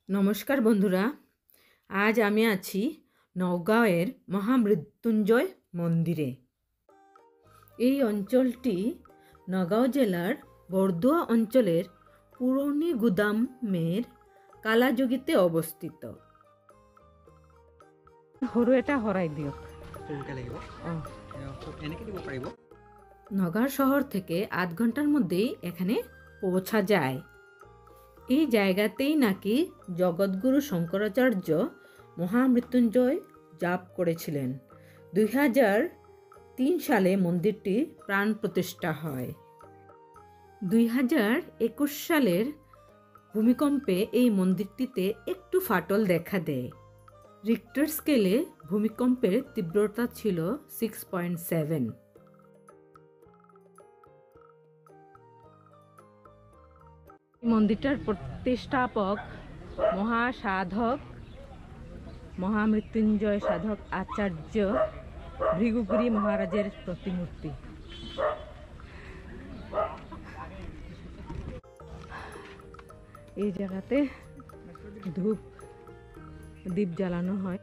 নমস্কার বন্ধুরা, আজ আমি আছি নওগাঁয়ের মহামৃত্যুঞ্জয় মন্দিরে। এই অঞ্চলটি নগাঁও জেলার বরদোয়া অঞ্চলের পুরনি গুদামের কালাযোগীতে অবস্থিত। এটা হরাই দিও। নগাঁও শহর থেকে ৮ ঘন্টার মধ্যেই এখানে পৌঁছা যায়। এই জায়গাতেই নাকি জগৎগুরু শঙ্করাচার্য মহামৃত্যুঞ্জয় জাপ করেছিলেন। 2003 সালে মন্দিরটি প্রাণ প্রতিষ্ঠা হয়। 2021 সালের ভূমিকম্পে এই মন্দিরটিতে একটু ফাটল দেখা দেয়। রিক্টার স্কেলে ভূমিকম্পের তীব্রতা ছিল 6.7। মন্দিরটার প্রতিষ্ঠাপক মহাসাধক মহামৃত্যুঞ্জয় সাধক আচার্য ভৃগুগিরি মহারাজের প্রতিমূর্তি। এই জায়গাতে ধূপ দীপ জ্বালানো হয়।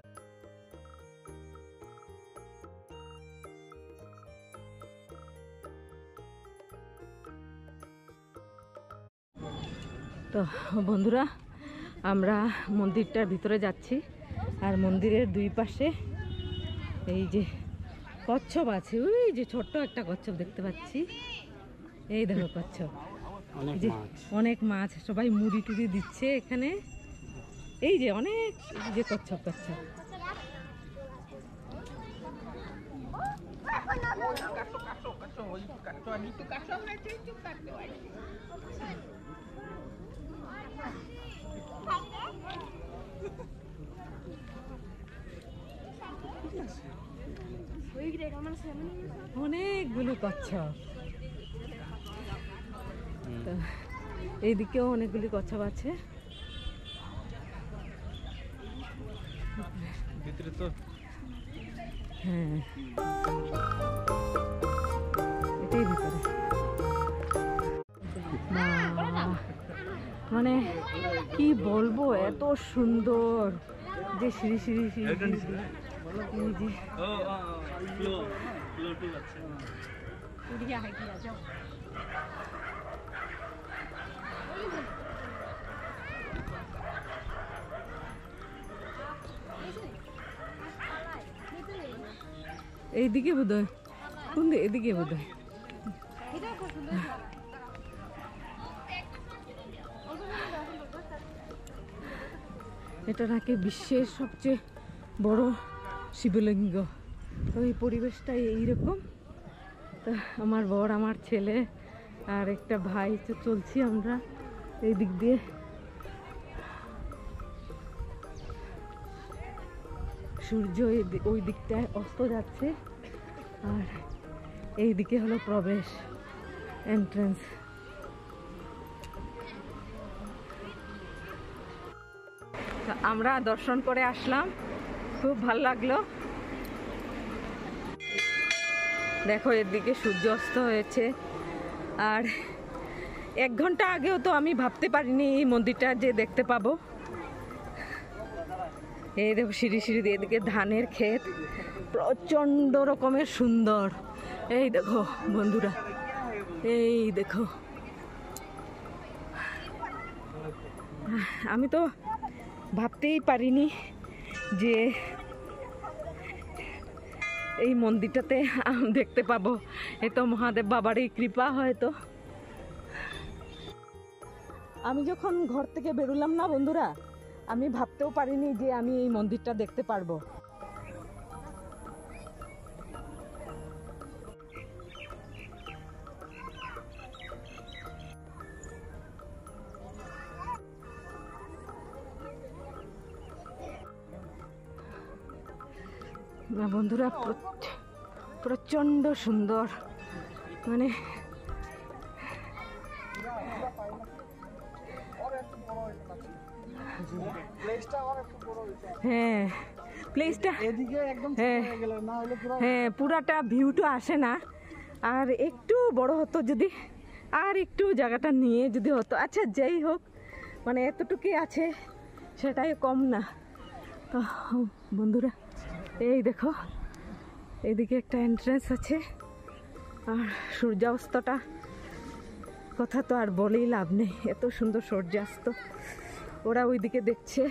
তো বন্ধুরা, আমরা মন্দিরটার ভিতরে যাচ্ছি, আর মন্দিরের দুই পাশে এই যে কচ্ছপ আছে। ওই যে ছোট্ট একটা কচ্ছপ দেখতে পাচ্ছি, এই দেখো কচ্ছপ, অনেক মাছ, সবাই মুড়ি টুড়ি দিচ্ছে এখানে। এই যে অনেক যে কচ্ছপ কচ্ছপ অনেকগুলো কচ্ছপ। এইদিকেও অনেকগুলি কচ্ছপ আছে। হ্যাঁ, এটাই ভিতরে। মানে কি বলবো, এত সুন্দর যে সিঁড়ি সিঁড়ি সিঁড়ি এইদিকে বোধ হয়, কোন এদিকে বোধ হয়। এটা নাকি বিশ্বের সবচেয়ে বড় শিবলিঙ্গ। ওই পরিবেশটাই এইরকম। তা আমার বর, আমার ছেলে আর একটা ভাই তো চলছি আমরা এই দিক দিয়ে। সূর্য ওই দিকটায় অস্ত যাচ্ছে, আর এই দিকে হলো প্রবেশ, এন্ট্রান্স। আমরা দর্শন করে আসলাম, খুব ভালো লাগলো। দেখো এদিকে সূর্য অস্ত হয়েছে, আর 1 ঘন্টা আগেও তো আমি ভাবতে পারিনি এই মন্দিরটা যে দেখতে পাবো। এই দেখো সিঁড়ি সিঁড়ি দিয়ে, এদিকে ধানের ক্ষেত, প্রচন্ড রকমের সুন্দর। এই দেখো বন্ধুরা, এই দেখো, আমি তো ভাবতেই পারিনি যে এই মন্দিরটাতে দেখতে পাবো। এ তো মহাদেব বাবারই কৃপা। হয়তো আমি যখন ঘর থেকে বেরোলাম না বন্ধুরা, আমি ভাবতেও পারিনি যে আমি এই মন্দিরটা দেখতে পারবো। না বন্ধুরা, প্রচন্ড সুন্দর। মানে হ্যাঁ, প্লেসটা হ্যাঁ পুরাটা ভিউটা আসে না। আর একটু বড় হতো যদি, আর একটু জায়গাটা নিয়ে যদি হতো। আচ্ছা যাই হোক, মানে এতটুকুই আছে, সেটাই কম না। তো বন্ধুরা এই দেখো, এইদিকে একটা এন্ট্রেন্স আছে, আর সূর্যাস্তটা কথা তো আর বলেই লাভ নেই, এত সুন্দর সূর্যাস্ত। ওরা ওইদিকে দেখছে।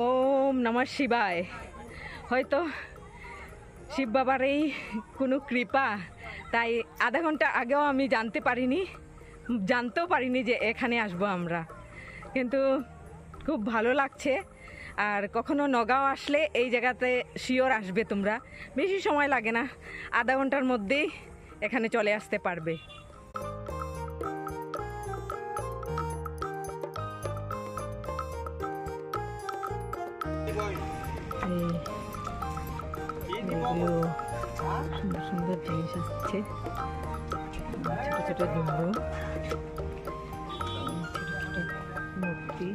ওম নমঃ শিবায়। হয়তো শিব বাবার এই কোনো কৃপা, তাই আধা ঘন্টা আগেও আমি জানতেও পারিনি যে এখানে আসবো আমরা, কিন্তু খুব ভালো লাগছে। আর কখনো নগাঁও আসলে এই জায়গাতে শিওর আসবে তোমরা, বেশি সময় লাগে না, আধা ঘন্টার মধ্যেই এখানে চলে আসতে পারবে। সুন্দর সুন্দর জিনিস আসছে, ছোট ছোট ডুমরু, মূর্তি।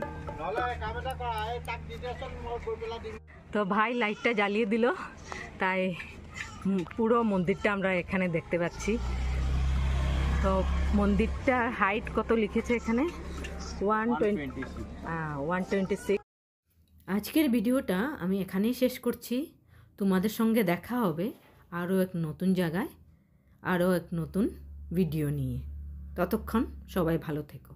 তো ভাই লাইটটা জ্বালিয়ে দিল, তাই পুরো মন্দিরটা আমরা এখানে দেখতে পাচ্ছি। তো মন্দিরটার হাইট কত লিখেছে এখানে? 126। আজকের ভিডিওটা আমি এখানেই শেষ করছি। তোমাদের সঙ্গে দেখা হবে আরও এক নতুন জায়গায়, আরও এক নতুন ভিডিও নিয়ে। ততক্ষণ সবাই ভালো থেকো।